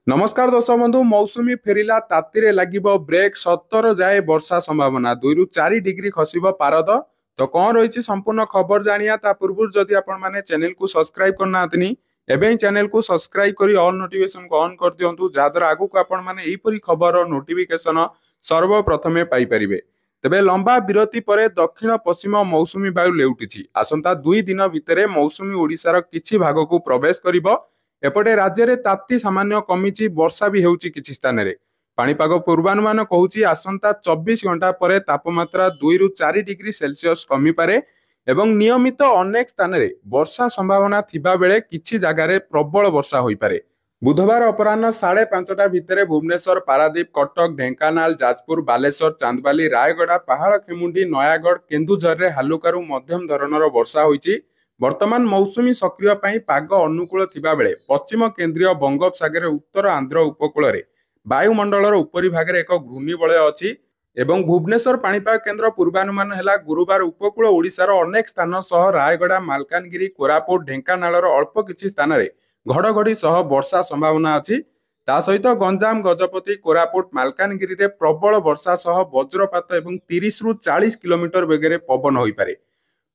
नमस्कार दर्शक बंधु मौसुमी फेरिला तातीरे लागिबो ब्रेक 17 जाए वर्षा संभावना 2 रु 4 डिग्री खसिबो पारद। तो कौन रही संपूर्ण खबर जानिया ता पूर्व जदि आपण माने चैनल को सब्सक्राइब करना आतनी एबे चैनल को सब्सक्राइब करी ऑल नोटिफिकेशन को ऑन कर दियंतु जादर आगु को आपण माने एही परी खबर नोटिफिकेशन सर्वप्रथमे पाई परिबे। तबे लंबा विरति परे दक्षिण पश्चिम मौसुमी वायु लेउटिछि आसंता 2 दिन भितरे मौसुमी ओडिसार किछि भाग को प्रवेश करिबो। एपटे राज्य में ताती सामान्य कमिची वर्षा भी होउची किछि स्थान रे। पाणीपाग पूर्वानुमान कहूची आसंता 24 घंटा पर तापमात्रा 2 रु 4 डिग्री सेल्सियस कमी पारे एवं नियमित अनेक स्थान रे वर्षा संभावना थिबा बेले किछि जगार प्रबल वर्षा होई पारे। बुधवार अपराह्न 5:30 भितर भुवनेश्वर पारादीप कटक ढेंकानाल जाजपुर बालेश्वर चांदबाली रायगड़ा पहाड़खेमुंडी नयागढ़ केन्दुझर रे हालुकारु मध्यम धरणर वर्षा होईची। वर्तमान मौसुमी सक्रिय पाई पाग अनुकूल थिबा बेले पश्चिम केंद्रीय बंगोपसागर उत्तर आंध्र उपकूल रे वायुमंडलर उपरी भागरे एक घूर्णिबलय अछि एवं भुवनेश्वर पाणीपाग केन्द्र पूर्वानुमान हेला गुरुवार उपकूल ओडिशार अनेक स्थान सह रायगड़ा मालकानगिरी कोरापुट ढेंकानालर अल्प किछि स्थान रे घड़घड़ी सह वर्षा संभावना अछि। ता सहित गंजाम गजपति कोरापुट मालकानगिरी रे प्रबल वर्षा सह वज्रपात एवं 30 रु 40 किलोमीटर बेगरे पवन होई पारे।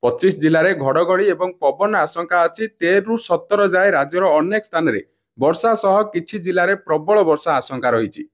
25 जिले में घड़घड़ी एवं पवन आशंका अच्छी 13 रु 17 जाए राज्यर अनेक स्थान रे वर्षा सह किछि जिले में प्रबल वर्षा आशंका रही।